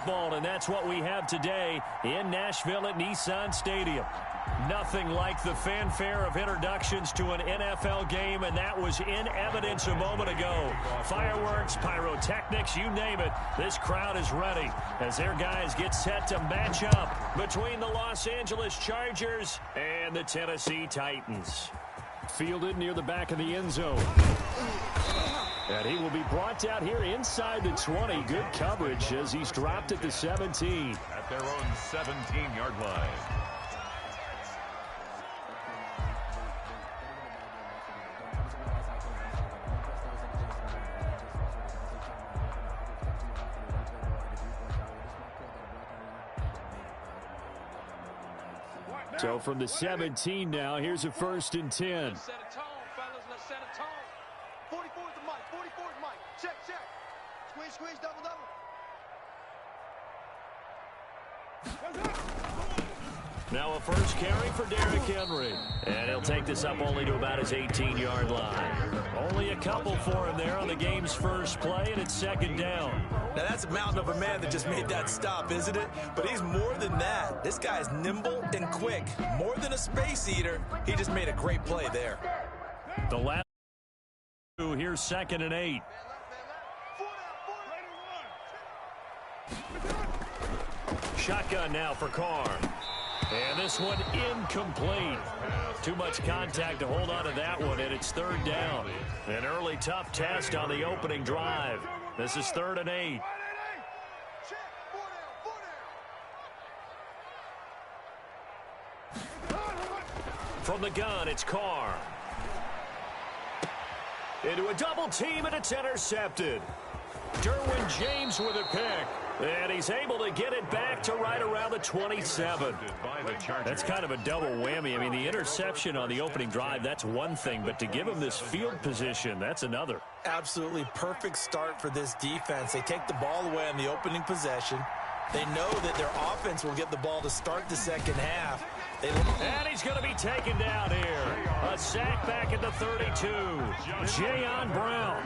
football, and that's what we have today in Nashville at Nissan Stadium. Nothing like the fanfare of introductions to an NFL game, and that was in evidence a moment ago. Fireworks, pyrotechnics, you name it. This crowd is ready as their guys get set to match up between the Los Angeles Chargers and the Tennessee Titans. Fielded near the back of the end zone. And he will be brought down here inside the 20. Good coverage as he's dropped at the 17. At their own 17-yard line. So from the 17 now, here's a 1st and 10. Let's set a tone, fellas. Let's set a tone. 44 is the mic. 44 is the mic. Check, check. Squeeze, squeeze, double, double. Now a first carry for Derrick Henry. And he'll take this up only to about his 18-yard line. Only a couple for him there on the game's first play, and it's 2nd down. Now that's a mountain of a man that just made that stop, isn't it? But he's more than that. This guy's nimble and quick. More than a space eater, he just made a great play there. The last two, here's 2nd and 8. Shotgun now for Carr. And this one incomplete. Too much contact to hold on to that one, and it's 3rd down. An early tough test on the opening drive. This is 3rd and 8. From the gun, it's Carr. Into a double team, and it's intercepted. Derwin James with a pick. And he's able to get it back to right around the 27. That's kind of a double whammy. I mean, the interception on the opening drive, that's one thing. But to give him this field position, that's another. Absolutely perfect start for this defense. They take the ball away on the opening possession. They know that their offense will get the ball to start the second half. And he's going to be taken down here. A sack back at the 32. Jayon Brown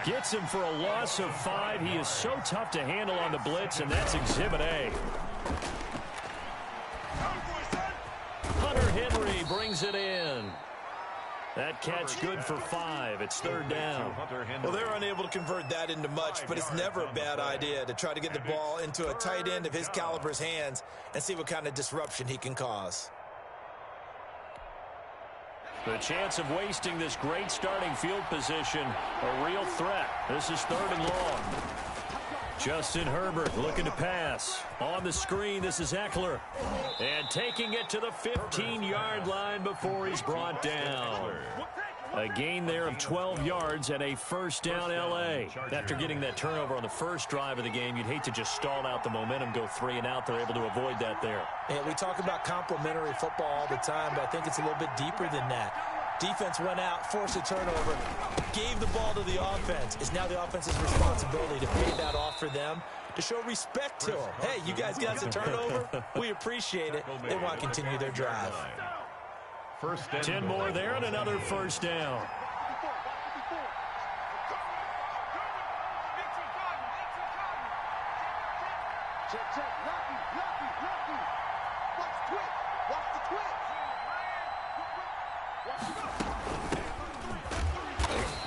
gets him for a loss of 5. He is so tough to handle on the blitz, and that's Exhibit A. Hunter Henry brings it in. That catch good for 5. It's 3rd down. Well, they're unable to convert that into much, but it's never a bad idea to try to get the ball into a tight end of his caliber's hands and see what kind of disruption he can cause. The chance of wasting this great starting field position, a real threat. This is 3rd and long. Justin Herbert looking to pass. On the screen, this is Eckler. And taking it to the 15-yard line before he's brought down. A gain there of 12 yards and a 1st down L.A. After getting that turnover on the first drive of the game, you'd hate to just stall out the momentum, go 3 and out. They're able to avoid that there. And we talk about complementary football all the time, but I think it's a little bit deeper than that. Defense went out, forced a turnover, gave the ball to the offense. It's now the offense's responsibility to pay that off for them, to show respect to them. Hey, you guys got a turnover? We appreciate it. They want to continue their drive. 10 more there and another 1st down.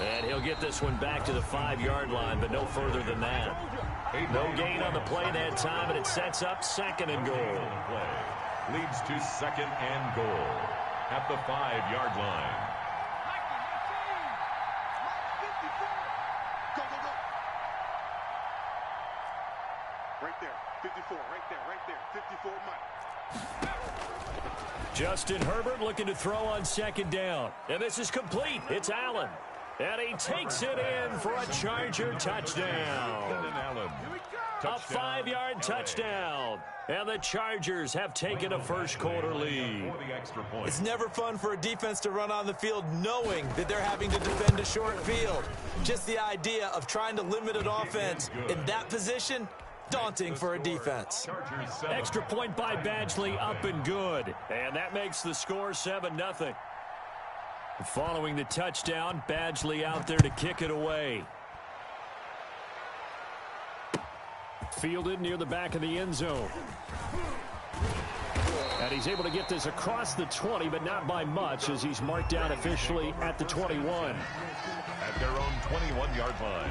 And he'll get this one back to the 5-yard line, but no further than that. No gain on the play that time, and it sets up 2nd and goal. Leads to 2nd and goal at the 5-yard line. Right there, 54, right there, 54, Mike. Justin Herbert looking to throw on 2nd down. And this is complete. It's Allen. And he takes it in for a Charger touchdown. A 5-yard touchdown. And the Chargers have taken a first-quarter lead. It's never fun for a defense to run on the field knowing that they're having to defend a short field. Just the idea of trying to limit an offense in that position, daunting for a defense. Extra point by Badgley, up and good. And that makes the score 7-0. Following the touchdown, Badgley out there to kick it away. Fielded near the back of the end zone. And he's able to get this across the 20, but not by much, as he's marked down officially at the 21. At their own 21-yard line.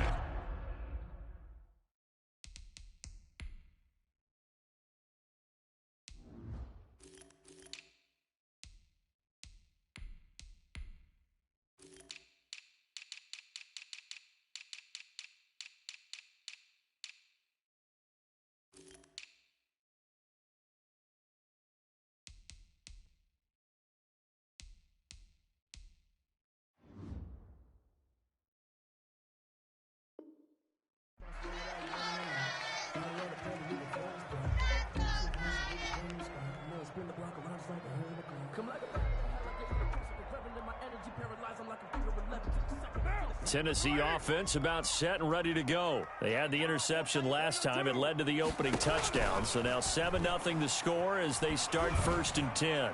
Tennessee offense about set and ready to go. They had the interception last time. It led to the opening touchdown. So now 7-0 the score as they start 1st and 10.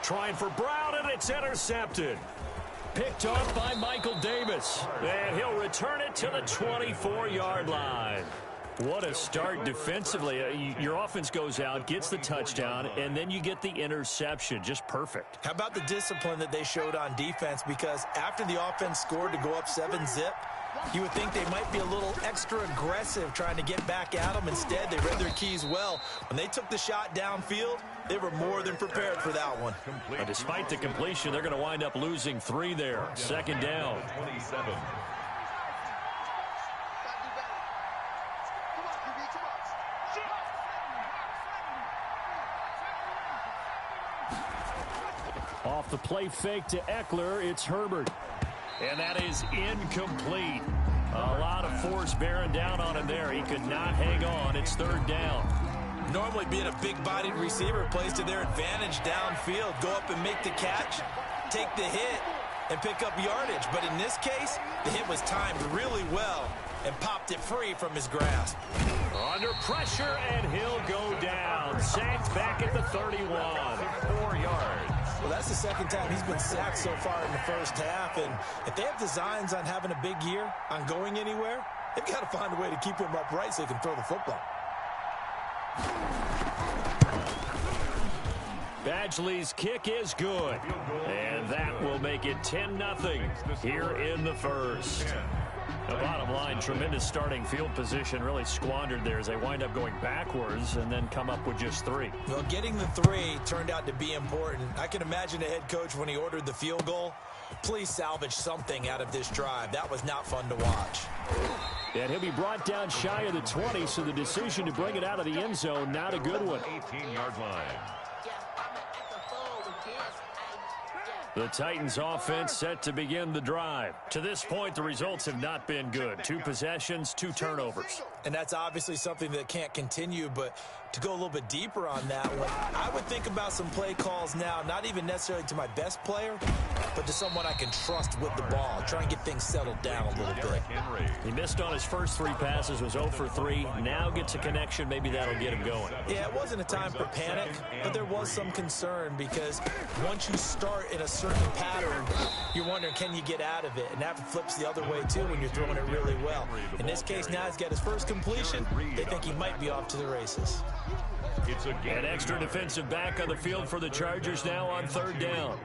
Trying for Brown, and it's intercepted. Picked off by Michael Davis. And he'll return it to the 24-yard line. What a start defensively. Your offense goes out, gets the touchdown, and then you get the interception. Just perfect. How about the discipline that they showed on defense? Because after the offense scored to go up 7-zip, you would think they might be a little extra aggressive trying to get back at them. Instead, they read their keys well. When they took the shot downfield, they were more than prepared for that one. Despite the completion, they're going to wind up losing 3 there. 2nd down. 27. Off the play fake to Eckler, it's Herbert. And that is incomplete. A lot of force bearing down on him there. He could not hang on. It's 3rd down. Normally being a big-bodied receiver plays to their advantage downfield. Go up and make the catch, take the hit, and pick up yardage. But in this case, the hit was timed really well and popped it free from his grasp. Under pressure, and he'll go down. Sacked back at the 31. 4 yards. Well, that's the 2nd time he's been sacked so far in the 1st half. And if they have designs on having a big year, on going anywhere, they've got to find a way to keep him upright so he can throw the football. Badgley's kick is good. And that will make it 10-0 here in the 1st. The bottom line, tremendous starting field position, really squandered there as they wind up going backwards and then come up with just 3. Well, getting the 3 turned out to be important. I can imagine the head coach when he ordered the field goal. Please salvage something out of this drive. That was not fun to watch. And he'll be brought down shy of the 20, so the decision to bring it out of the end zone, not a good one. 18-yard line. The Titans offense set to begin the drive. To this point, the results have not been good. 2 possessions, 2 turnovers. And that's obviously something that can't continue, but to go a little bit deeper on that one, I would think about some play calls now, not even necessarily to my best player, but to someone I can trust with the ball. Try and get things settled down a little bit. He missed on his first 3 passes, was 0 for 3. Now gets a connection. Maybe that'll get him going. Yeah, it wasn't a time for panic, but there was some concern because once you start in a certain pattern, you're wondering, can you get out of it? And that flips the other way, too, when you're throwing it really well. In this case, now he's got his first completion. They think he might be off to the races. It's an extra defensive back on the field for the Chargers now on 3rd down.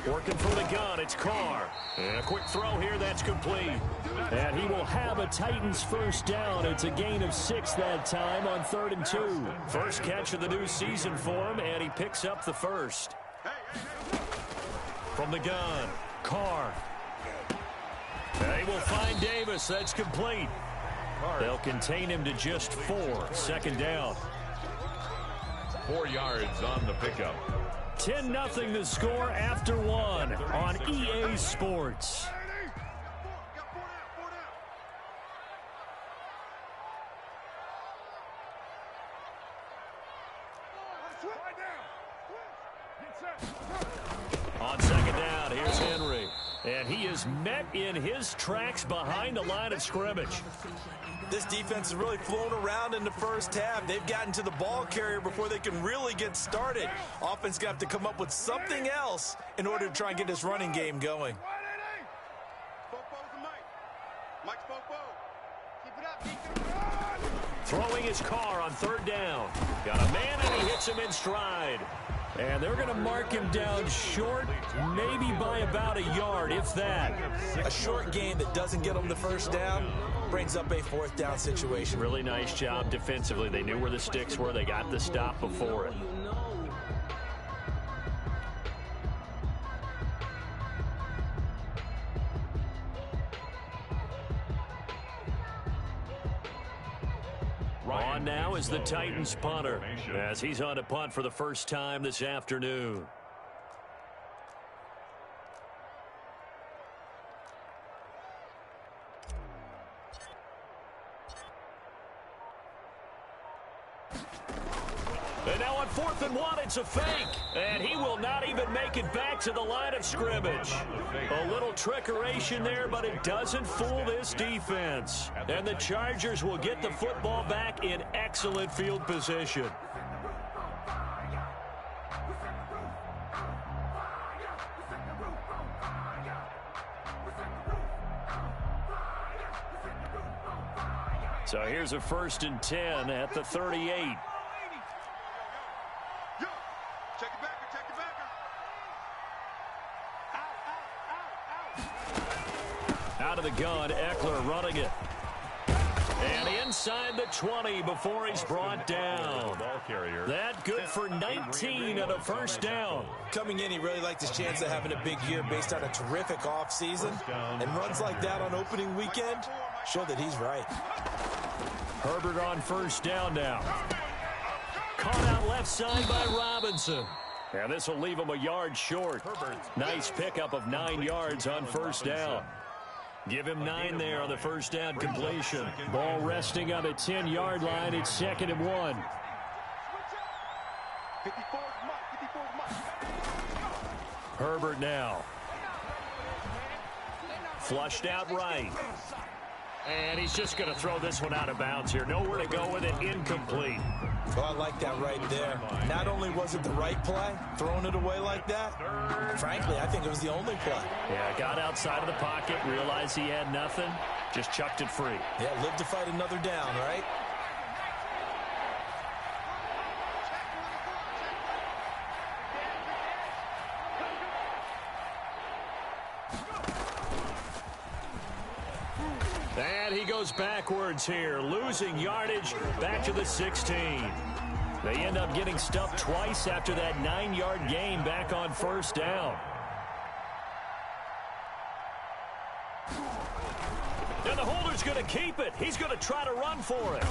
Working from the gun, it's Carr. And a quick throw here, that's complete. And he will have a Titans 1st down. It's a gain of 6 that time on 3rd and 2. First catch of the new season for him, and he picks up the 1st. From the gun, Carr. They will find Davis. That's complete. They'll contain him to just 4. 2nd down. 4 yards on the pickup. 10-0 the score after 1 on EA Sports. On 2nd down, here's Henry. And he is met in his tracks behind the line of scrimmage. This defense has really flown around in the 1st half. They've gotten to the ball carrier before they can really get started. Offense got to come up with something else in order to try and get this running game going. Mike's Popo. Throwing his car on third down. Got a man, and he hits him in stride. And they're going to mark him down short, maybe by about a yard, if that. A short gain that doesn't get him the first down brings up a fourth down situation. Really nice job defensively. They knew where the sticks were. They got the stop before it. On now is the Titans punter, as he's on to punt for the first time this afternoon. And now on 4th and 1, it's a fake. And he will not even make it back to the line of scrimmage. A little trickeration there, but it doesn't fool this defense. And the Chargers will get the football back in excellent field position. So here's a 1st and 10 at the 38. Out of the gun, Eckler running it. And inside the 20 before he's brought down. That good for 19 and a first down. Coming in, he really liked his chance of having a big year based on a terrific offseason. And runs like that on opening weekend show that he's right. Herbert on first down now. Caught out left side by Robinson. And this will leave him a yard short. Nice pickup of 9 yards on first down. Give him 9 there on the first down completion. Ball resting on the 10-yard line. It's 2nd and 1. Herbert now. Flushed out right. And he's just going to throw this one out of bounds here. Nowhere to go with it. Incomplete. Well, I like that right there. Not only was it the right play, throwing it away like that, frankly, I think it was the only play. Yeah, got outside of the pocket, realized he had nothing, just chucked it free. Yeah, live to fight another down, right? And he goes backwards here, losing yardage back to the 16. They end up getting stuffed twice after that 9-yard gain back on first down. And the holder's going to keep it. He's going to try to run for it.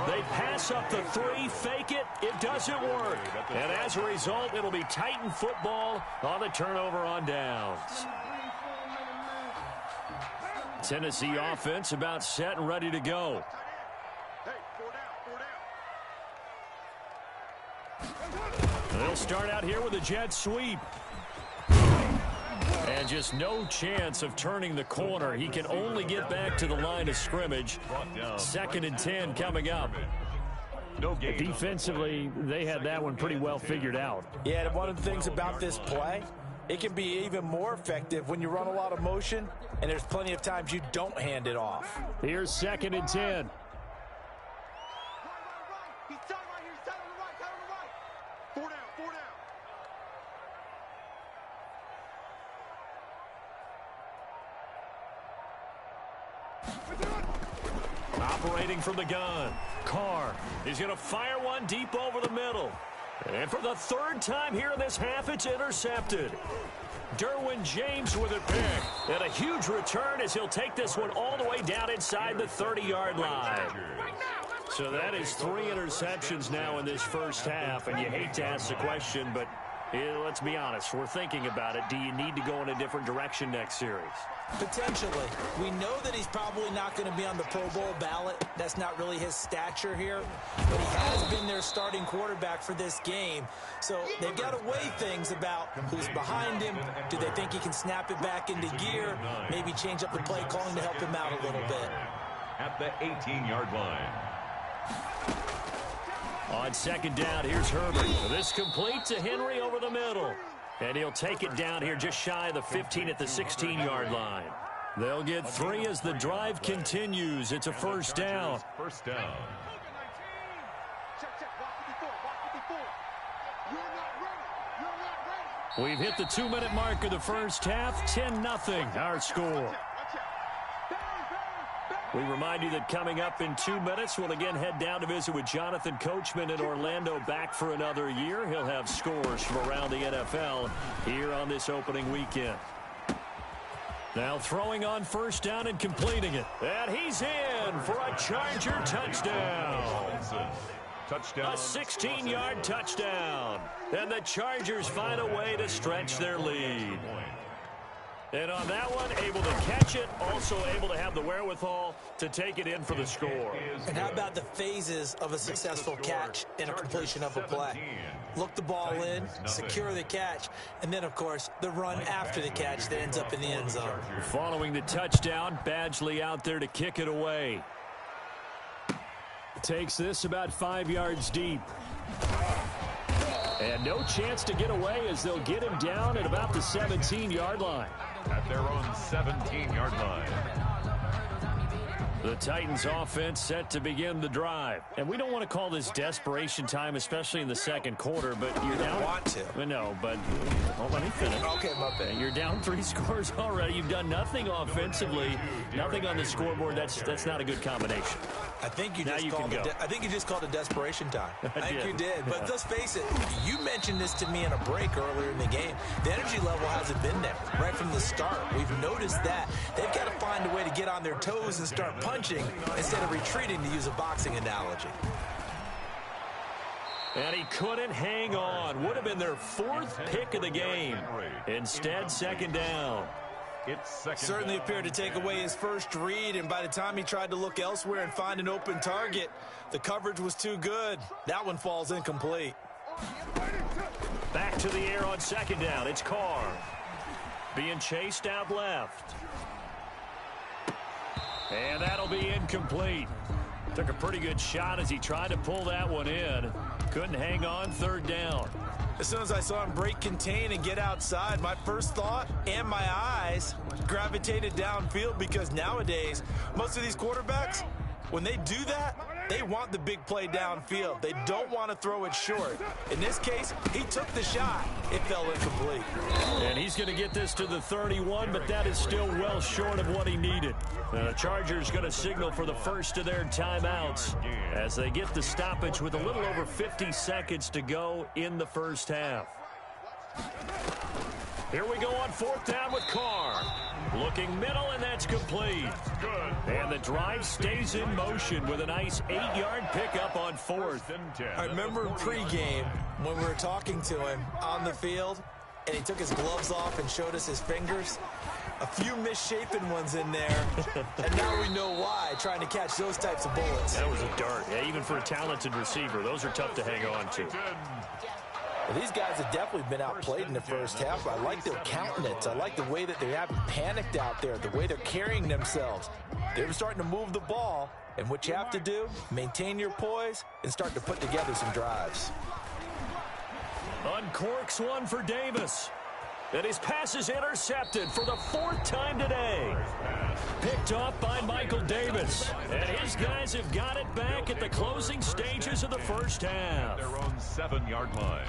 They pass up the 3, fake it. It doesn't work. And as a result, it'll be Titan football on the turnover on downs. Tennessee offense about set and ready to go. They'll start out here with a jet sweep. And just no chance of turning the corner. He can only get back to the line of scrimmage. 2nd and 10 coming up. Defensively, they had that one pretty well figured out. Yeah, and one of the things about this play, it can be even more effective when you run a lot of motion, and there's plenty of times you don't hand it off. Here's 2nd and 10. Operating from the gun. Carr. He's going to fire one deep over the middle. And for the 3rd time here in this half, it's intercepted. Derwin James with a pick. And a huge return as he'll take this one all the way down inside the 30-yard line. So that is 3 interceptions now in this first half. And you hate to ask the question, but let's be honest. We're thinking about it. Do you need to go in a different direction next series? Potentially. We know that he's probably not going to be on the Pro Bowl ballot. That's not really his stature here. But he has been their starting quarterback for this game. So they've got to weigh things about who's behind him. Do they think he can snap it back into gear? Maybe change up the play calling to help him out a little bit. At the 18-yard line. On 2nd down, here's Herbert. This complete to Henry over the middle. And he'll take it down here just shy of the 15 at the 16-yard line. They'll get 3 as the drive continues. It's a first down. First down. We've hit the 2-minute mark of the first half. 10-0 our score. We remind you that coming up in 2 minutes, we'll again head down to visit with Jonathan Coachman in Orlando, back for another year. He'll have scores from around the NFL here on this opening weekend. Now throwing on first down and completing it. And he's in for a Charger touchdown. Touchdown. A 16-yard touchdown. And the Chargers find a way to stretch their lead. And on that one, able to catch it, also able to have the wherewithal to take it in for the score. And how about the phases of a successful catch and a completion of a play? Look the ball in, secure the catch, and then, of course, the run after the catch that ends up in the end zone. Following the touchdown, Badgley out there to kick it away. Takes this about 5 yards deep. And no chance to get away as they'll get him down at about the 17-yard line. At their own 17-yard line. The Titans offense set to begin the drive. And we don't want to call this desperation time, especially in the second quarter, but you're down. Want to. No, but well, let me finish. Okay, my bad. You're down 3 scores already. You've done nothing offensively, nothing on the scoreboard. That's not a good combination. I think you just called it desperation time. I think you did. But let's face it, you mentioned this to me in a break earlier in the game. The energy level hasn't been there right from the start. We've noticed that. They've got to find a way to get on their toes and start punching instead of retreating, to use a boxing analogy. And he couldn't hang on. Would have been their 4th pick of the game. Instead, second down. Certainly appeared to take away his first read, and by the time he tried to look elsewhere and find an open target, the coverage was too good. That one falls incomplete. Back to the air on second down. It's Carr. Being chased out left. And that'll be incomplete. Took a pretty good shot as he tried to pull that one in. Couldn't hang on, third down. As soon as I saw him break contain and get outside, my first thought and my eyes gravitated downfield, because nowadays, most of these quarterbacks, when they do that, they want the big play downfield. They don't want to throw it short. In this case, he took the shot. It fell incomplete. And he's going to get this to the 31, but that is still well short of what he needed. The Chargers going to signal for the first of their timeouts as they get the stoppage with a little over 50 seconds to go in the first half. Here we go on fourth down with Carr. Looking middle, and that's complete. Good. And the drive stays in motion with a nice 8-yard pickup on fourth. I remember pregame when we were talking to him on the field, and he took his gloves off and showed us his fingers. A few misshapen ones in there, and now we know why, trying to catch those types of bullets. That was a dart. Yeah, even for a talented receiver, those are tough to hang on to. Well, these guys have definitely been outplayed in the first half. I like their countenance. I like the way that they haven't panicked out there, the way they're carrying themselves. They're starting to move the ball, and what you have to do, maintain your poise and start to put together some drives. Uncorks one for Davis. And his pass is intercepted for the 4th time today. Picked off by Michael Davis. And his guys have got it back at the closing stages of the first half. Their own 7-yard line.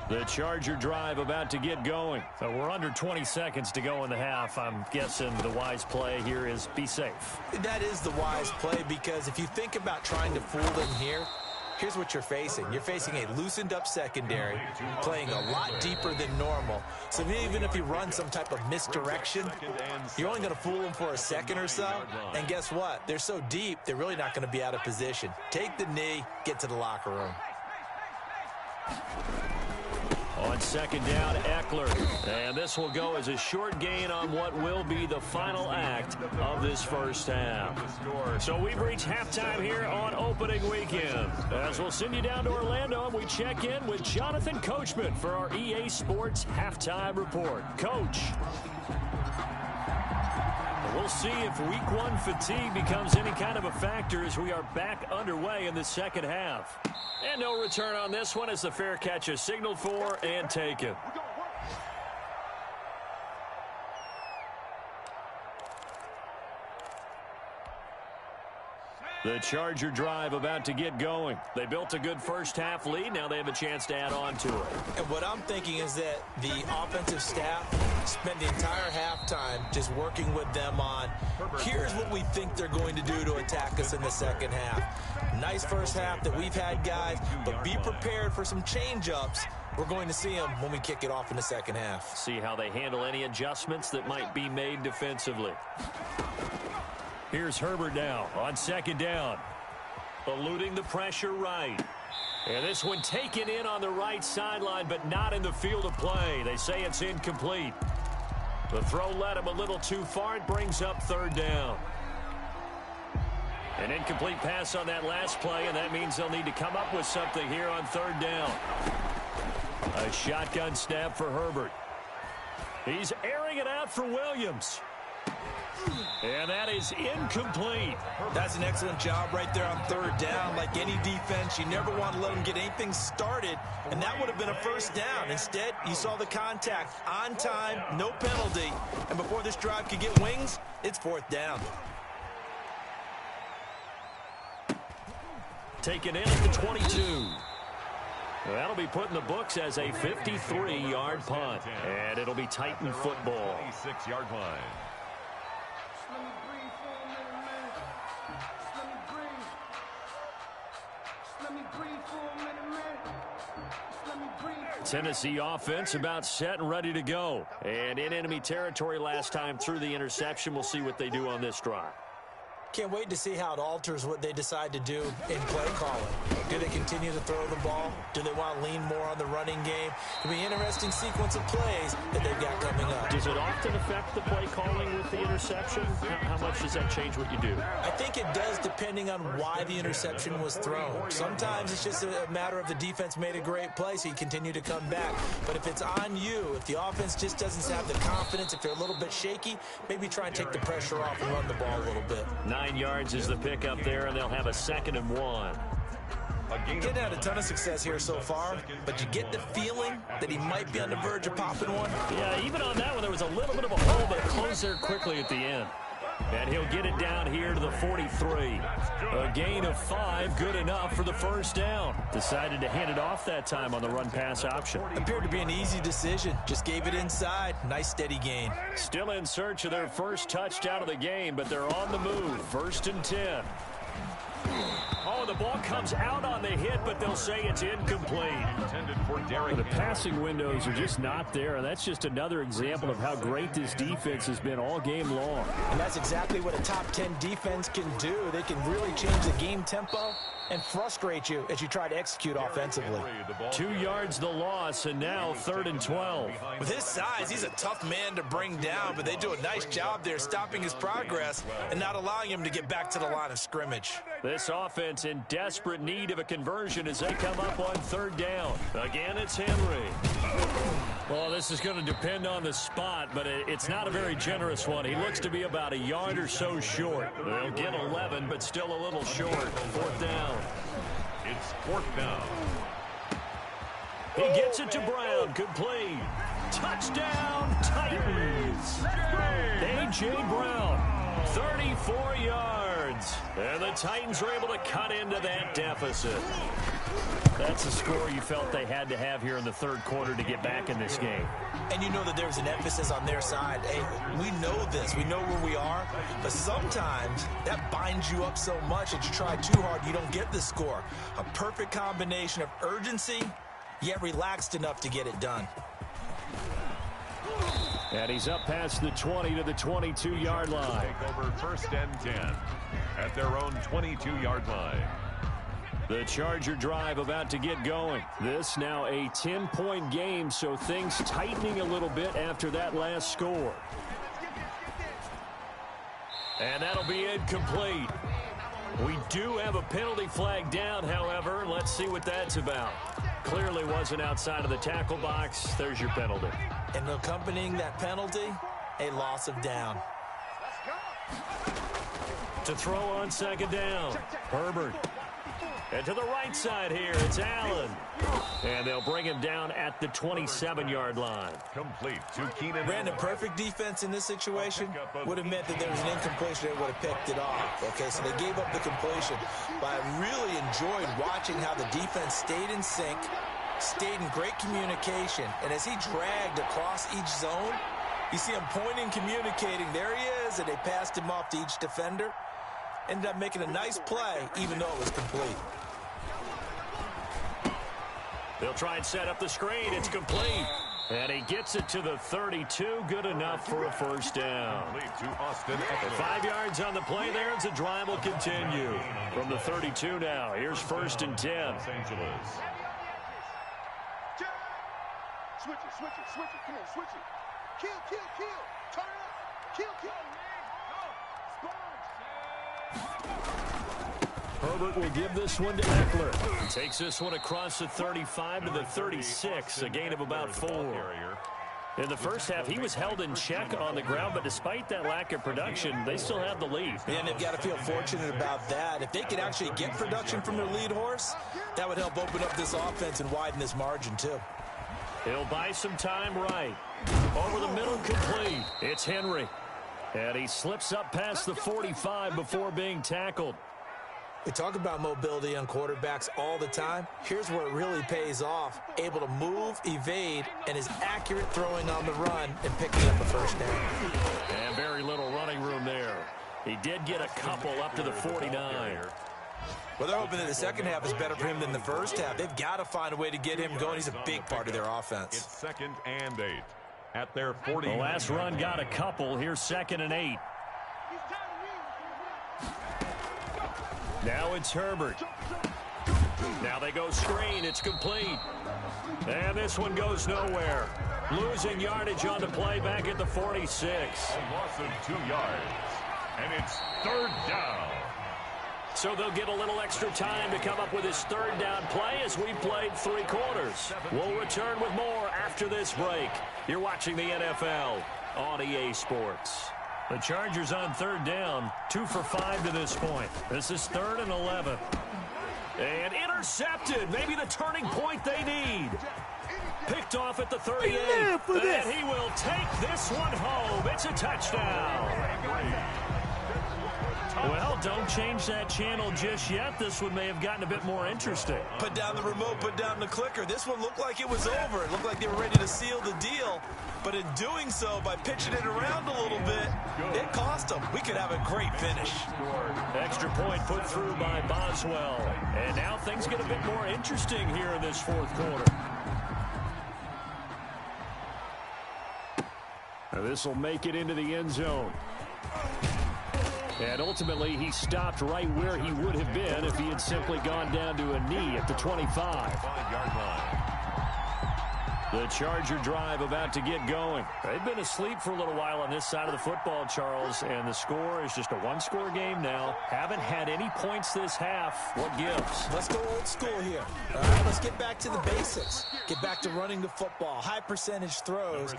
The Charger drive about to get going. So we're under 20 seconds to go in the half. I'm guessing the wise play here is be safe. That is the wise play, because if you think about trying to fool them here, here's what you're facing. You're facing a loosened up secondary, playing a lot deeper than normal. So even if you run some type of misdirection, you're only going to fool them for a second or so. And guess what? They're so deep, they're really not going to be out of position. Take the knee, get to the locker room. On second down, Eckler. And this will go as a short gain on what will be the final act of this first half. So we've reached halftime here on opening weekend. As we'll send you down to Orlando, and we check in with Jonathan Coachman for our EA Sports Halftime Report. Coach. We'll see if week one fatigue becomes any kind of a factor as we are back underway in the second half. And no return on this one as the fair catch is signaled for and taken. The Charger drive about to get going. They built a good first half lead. Now they have a chance to add on to it. And what I'm thinking is that the offensive staff spent the entire halftime just working with them on, here's what we think they're going to do to attack us in the second half. Nice first half that we've had, guys, but be prepared for some change-ups. We're going to see them when we kick it off in the second half. See how they handle any adjustments that might be made defensively. Here's Herbert now on second down. Eluding the pressure right. And this one taken in on the right sideline, but not in the field of play. They say it's incomplete. The throw led him a little too far. It brings up third down. An incomplete pass on that last play, and that means they'll need to come up with something here on third down. A shotgun snap for Herbert. He's airing it out for Williams. And that is incomplete. That's an excellent job right there on third down. Like any defense, you never want to let them get anything started, and that would have been a first down. Instead, you saw the contact on time, no penalty, and before this drive could get wings, it's fourth down. Taken in at the 22. That'll be put in the books as a 53-yard punt, and it'll be Titan football. 26-yard line. Tennessee offense about set and ready to go. And in enemy territory last time through the interception. We'll see what they do on this drive. Can't wait to see how it alters what they decide to do in play calling. Do they continue to throw the ball? Do they want to lean more on the running game? It'll be an interesting sequence of plays that they've got coming up. Does it often affect the play calling with the interception? How much does that change what you do? I think it does depending on why the interception was thrown. Sometimes it's just a matter of the defense made a great play, so you continue to come back. But if it's on you, if the offense just doesn't have the confidence, if they're a little bit shaky, maybe try and take the pressure off and run the ball a little bit. 9 yards is the pickup there, and they'll have a 2nd and 1. Didn't have a ton of success here so far, but you get the feeling that he might be on the verge of popping one. Yeah, even on that one, there was a little bit of a hole, but it closed there quickly at the end. And he'll get it down here to the 43. A gain of 5, good enough for the first down. Decided to hand it off that time on the run-pass option. Appeared to be an easy decision. Just gave it inside. Nice steady gain. Still in search of their first touchdown of the game, but they're on the move. 1st and 10. Oh, the ball comes out on the hit, but they'll say it's incomplete. The passing windows are just not there, and that's just another example of how great this defense has been all game long. And that's exactly what a top 10 defense can do. They can really change the game tempo and frustrate you as you try to execute offensively. 2 yards the loss, and now 3rd and 12. With his size, he's a tough man to bring down, but they do a nice job there stopping his progress and not allowing him to get back to the line of scrimmage. This offense in desperate need of a conversion as they come up on 3rd down. Again, it's Henry. Well, this is going to depend on the spot, but it's not a very generous one. He looks to be about a yard or so short. They'll get 11, but still a little short. 4th down. It's 4th down. He gets it to Brown. Complete. Touchdown, Titans. A.J. Brown. 34 yards. And the Titans were able to cut into that deficit. That's a score you felt they had to have here in the 3rd quarter to get back in this game. And you know that there's an emphasis on their side. Hey, we know this. We know where we are. But sometimes that binds you up so much that you try too hard, you don't get the score. A perfect combination of urgency, yet relaxed enough to get it done. And he's up past the 20 to the 22-yard line. Take over 1st and 10 at their own 22-yard line. The Charger drive about to get going. This now a 10-point game, so things tightening a little bit after that last score. And that'll be incomplete. We do have a penalty flag down, however. Let's see what that's about. Clearly wasn't outside of the tackle box. There's your penalty. And accompanying that penalty, a loss of down. Let's go. To throw on second down, Herbert. And to the right side here, it's Allen. And they'll bring him down at the 27-yard line. Complete to Keenan. Brandon, perfect defense in this situation would have meant that there was an incompletion. They would have picked it off. Okay, so they gave up the completion. But I really enjoyed watching how the defense stayed in sync, stayed in great communication. And as he dragged across each zone, you see him pointing, communicating. There he is, and they passed him off to each defender. Ended up making a nice play, even though it was complete. They'll try and set up the screen. It's complete. And he gets it to the 32. Good enough for a first down. 5 yards on the play there as the drive will continue. From the 32 now, here's 1st and 10. Los Angeles. Switch it. Come on, switch it. Kill. Turn it up. Kill. Herbert will give this one to Eckler. He takes this one across the 35 to the 36, a gain of about 4. In the first half, he was held in check on the ground, but despite that lack of production, they still have the lead. And they've got to feel fortunate about that. If they could actually get production from their lead horse, that would help open up this offense and widen this margin, too. He'll buy some time right. Over the middle, complete. It's Henry. And he slips up past the 45 before being tackled. We talk about mobility on quarterbacks all the time. Here's where it really pays off. Able to move, evade, and is accurate throwing on the run and picking up a first down. And very little running room there. He did get a couple up to the 49. Well, they're hoping that the second half is better for him than the first half. They've got to find a way to get him going. He's a big part of their offense. It's 2nd and 8 at their 40. The last run got a couple. Here's 2nd and 8. Now it's Herbert. Now they go screen. It's complete. And this one goes nowhere. Losing yardage on the play back at the 46. A loss of 2 yards. And it's 3rd down. So they'll get a little extra time to come up with his 3rd down play as we played 3 quarters. We'll return with more after this break. You're watching the NFL on EA Sports. The Chargers on 3rd down, 2 for 5 to this point. This is 3rd and 11. And intercepted. Maybe the turning point they need. Picked off at the 38. And he will take this one home. It's a touchdown. Well, don't change that channel just yet. This one may have gotten a bit more interesting. Put down the remote, put down the clicker. This one looked like it was over. It looked like they were ready to seal the deal. But in doing so, by pitching it around a little bit, it cost them. We could have a great finish. Extra point put through by Boswell. And now things get a bit more interesting here in this 4th quarter. This will make it into the end zone. And ultimately, he stopped right where he would have been if he had simply gone down to a knee at the 25. 5-yard line. The Charger drive about to get going. They've been asleep for a little while on this side of the football, Charles, and the score is just a 1-score game now. Haven't had any points this half. What gives? Let's go old school here. All right, let's get back to the basics. Get back to running the football, high percentage throws.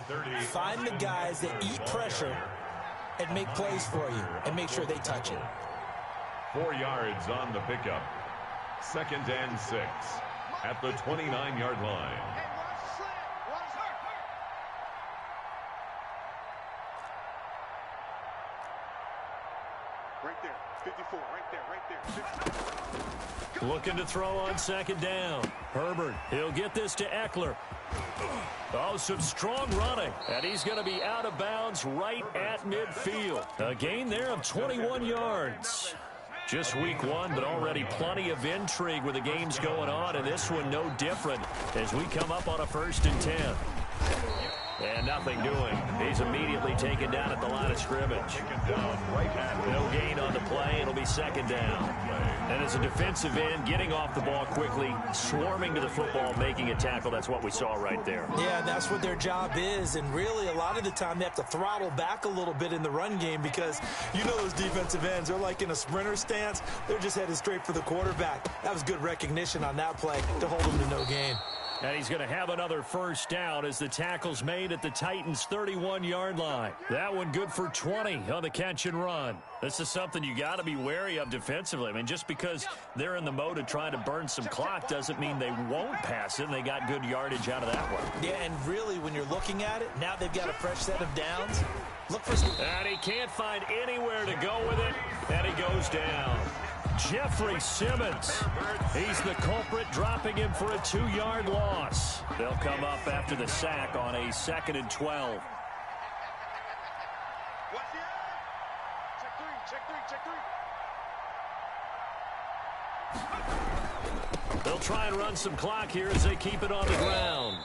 Find the guys that eat pressure and make plays for you, and make sure they touch it. 4 yards on the pickup. 2nd and 6 at the 29-yard line. Right there, 54, right there. Looking to throw on 2nd down. Herbert, he'll get this to Eckler. Oh, some strong running. And he's going to be out of bounds right at midfield. A gain there of 21 yards. Just week 1, but already plenty of intrigue with the games going on, and this one no different as we come up on a 1st and 10. And nothing doing. He's immediately taken down at the line of scrimmage. No gain on the play. It'll be 2nd down. And as a defensive end, getting off the ball quickly, swarming to the football, making a tackle. That's what we saw right there. Yeah, that's what their job is. And really, a lot of the time, they have to throttle back a little bit in the run game because you know those defensive ends, they're like in a sprinter stance. They're just headed straight for the quarterback. That was good recognition on that play to hold them to no gain. And he's going to have another first down as the tackle's made at the Titans' 31-yard line. That one good for 20 on the catch and run. This is something you got to be wary of defensively. I mean, just because they're in the mode of trying to burn some clock doesn't mean they won't pass it, and they got good yardage out of that one. Yeah, and really, when you're looking at it, now they've got a fresh set of downs. Look for... And he can't find anywhere to go with it, and he goes down. Jeffrey Simmons, he's the culprit, dropping him for a 2-yard loss. They'll come up after the sack on a 2nd and 12. They'll try and run some clock here as they keep it on the ground.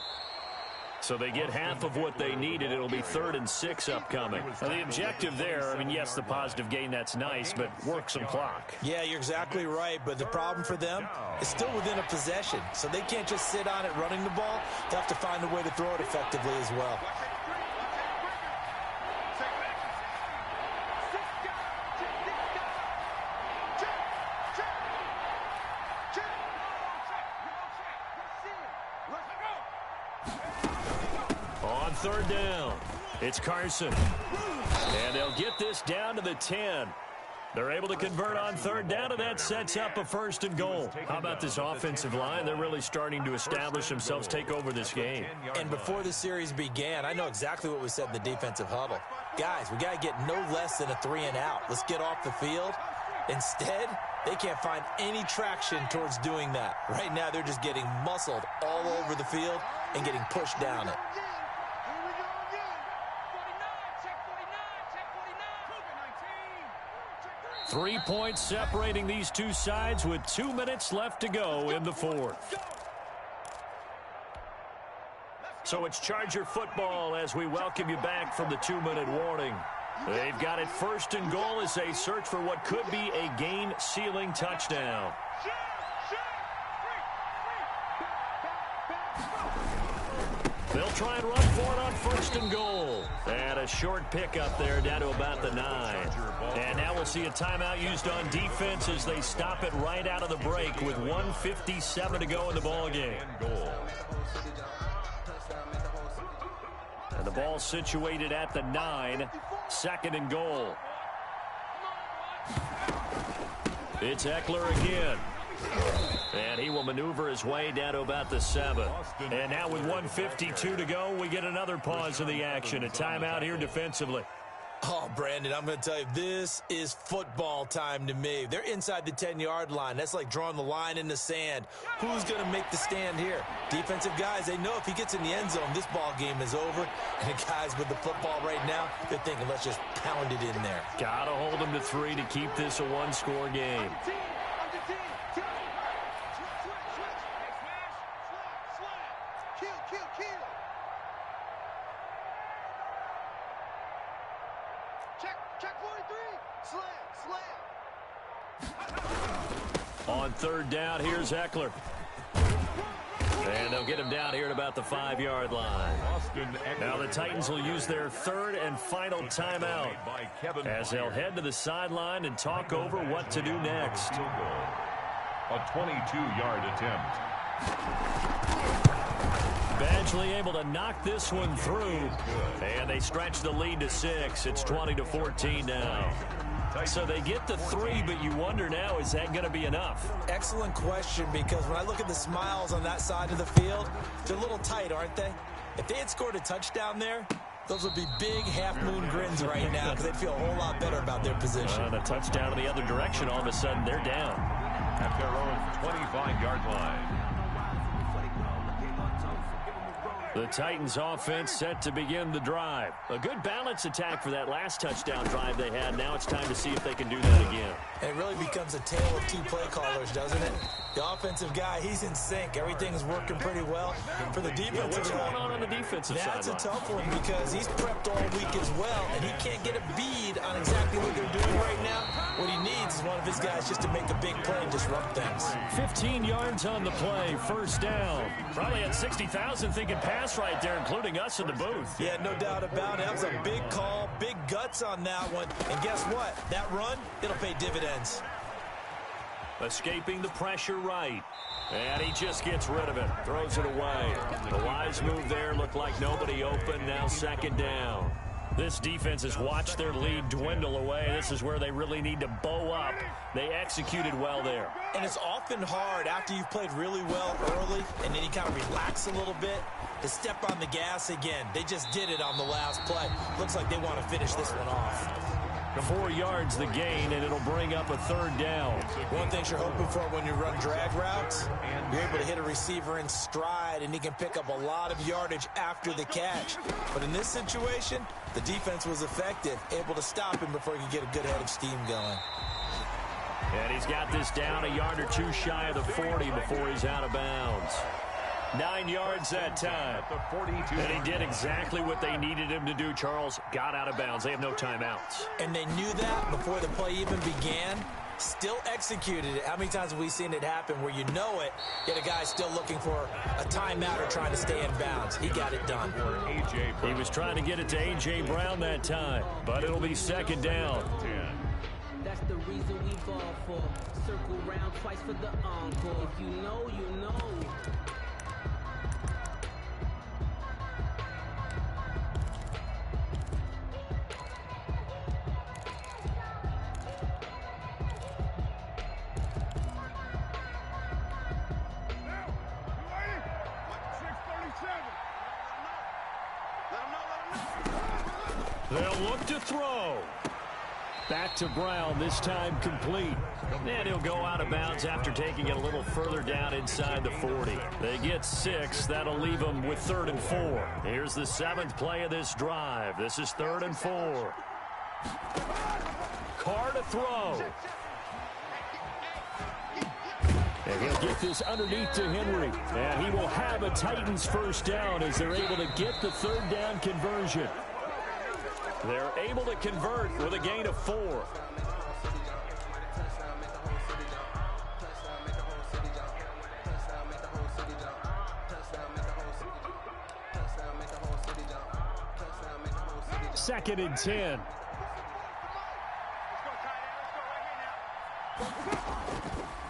So they get half of what they needed. It'll be 3rd and 6 upcoming. Now, the objective there, I mean, yes, the positive gain, that's nice, but work some clock. Yeah, you're exactly right, but the problem for them is still within a possession. So they can't just sit on it running the ball. They have to find a way to throw it effectively as well. On 3rd down, it's Carson. And they'll get this down to the 10. They're able to convert on 3rd down, and that sets up a 1st and goal. How about this offensive line? They're really starting to establish themselves, take over this game. And before the series began, I know exactly what we said in the defensive huddle. Guys, we got to get no less than a 3-and-out. Let's get off the field. Instead, they can't find any traction towards doing that. Right now, they're just getting muscled all over the field and getting pushed down it. 3 points separating these two sides with 2 minutes left to go in the 4th. So it's Charger football as we welcome you back from the 2-minute warning. They've got it 1st and goal as they search for what could be a game-sealing touchdown. They'll try and run for it on 1st and goal. And a short pickup there down to about the 9. And now we'll see a timeout used on defense as they stop it right out of the break with 1:57 to go in the ballgame. And the ball situated at the 9, 2nd and goal. It's Eckler again. And he will maneuver his way down to about the 7. And now with 1:52 to go, we get another pause in the action. A timeout here defensively. Oh, Brandon, I'm going to tell you, this is football time to me. They're inside the 10-yard line. That's like drawing the line in the sand. Who's going to make the stand here? Defensive guys, they know if he gets in the end zone, this ball game is over. And the guys with the football right now, they're thinking, let's just pound it in there. Got to hold them to 3 to keep this a one-score game. On 3rd down, here's Eckler. And they'll get him down here at about the 5-yard line. Now the Titans will use their 3rd and final timeout as they'll head to the sideline and talk over what to do next. A 22-yard attempt. Badgley able to knock this one through. And they stretch the lead to 6. It's 20-14 now. So they get the 3, but you wonder now, is that going to be enough? Excellent question, because when I look at the smiles on that side of the field, they're a little tight, aren't they? If they had scored a touchdown there, those would be big half-moon grins right now because they'd feel a whole lot better about their position. And a touchdown in the other direction, all of a sudden they're down. At their own 25-yard line. The Titans offense set to begin the drive. A good balance attack for that last touchdown drive they had. Now it's time to see if they can do that again. It really becomes a tale of 2 play callers, doesn't it? The offensive guy, he's in sync. Everything's working pretty well. For the defensive what's going on the defensive side? That's a tough one because he's prepped all week as well, and he can't get a bead on exactly what they're doing right now. What he needs is one of his guys just to make a big play and disrupt things. 15 yards on the play, 1st down. Probably had 60,000 thinking pass right there, including us in the booth. Yeah, no doubt about it. That was a big call, big guts on that one. And guess what? That run, it'll pay dividends. Escaping the pressure right. And he just gets rid of it. Throws it away. The wise move there. Looked like nobody open. Now second down. This defense has watched their lead dwindle away. This is where they really need to bow up. They executed well there. And it's often hard after you've played really well early and then you kind of relax a little bit to step on the gas again. They just did it on the last play. Looks like they want to finish this one off. 4 yards the gain, and it'll bring up a third down. One thing you're hoping for when you run drag routes, you're able to hit a receiver in stride, and he can pick up a lot of yardage after the catch. But in this situation, the defense was effective, able to stop him before he could get a good head of steam going. And he's got this down a yard or two shy of the 40 before he's out of bounds. 9 yards that time. And he did exactly what they needed him to do, Charles. Got out of bounds. They have no timeouts. And they knew that before the play even began. Still executed it. How many times have we seen it happen where you know it, yet a guy's still looking for a timeout or trying to stay in bounds? He got it done. He was trying to get it to A.J. Brown that time, but it'll be second down. That's the reason we ball for. Circle round twice for the encore. If you know, you know. They'll look to throw. Back to Brown, this time complete. And he'll go out of bounds after taking it a little further down inside the 40. They get 6. That'll leave them with 3rd and 4. Here's the 7th play of this drive. This is 3rd and 4. Carr to throw. And he'll get this underneath to Henry. And he will have a Titans first down as they're able to get the 3rd down conversion. They're able to convert with a gain of 4. Second and 10.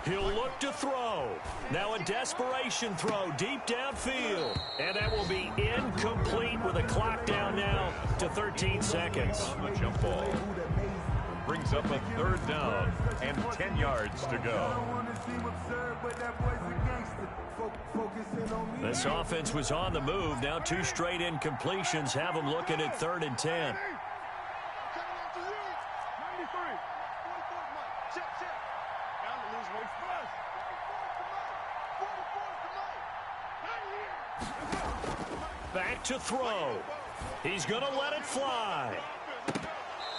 He'll look to throw. Now a desperation throw deep downfield. And that will be incomplete with a clock down now to 13 seconds. On the jump ball. Brings up a 3rd down and 10 yards to go. This offense was on the move. Now 2 straight incompletions have them looking at 3rd and 10. Back to throw. He's going to let it fly.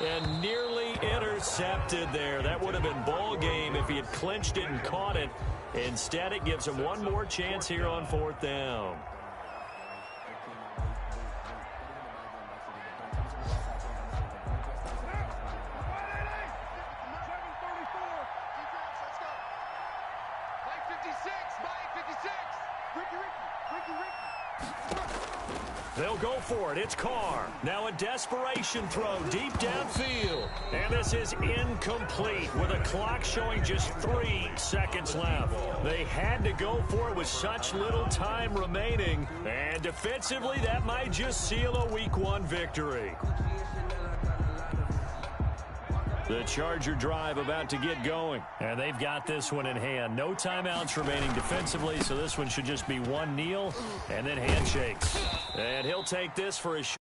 And nearly intercepted there. That would have been ball game if he had clinched it and caught it. Instead, it gives him one more chance here on 4th down. They'll go for it. It's Carr. Now a desperation throw deep downfield. And this is incomplete with a clock showing just 3 seconds left. They had to go for it with such little time remaining. And defensively, that might just seal a Week 1 victory. The Charger drive about to get going. And they've got this one in hand. No timeouts remaining defensively, so this one should just be one kneel and then handshakes. And he'll take this for his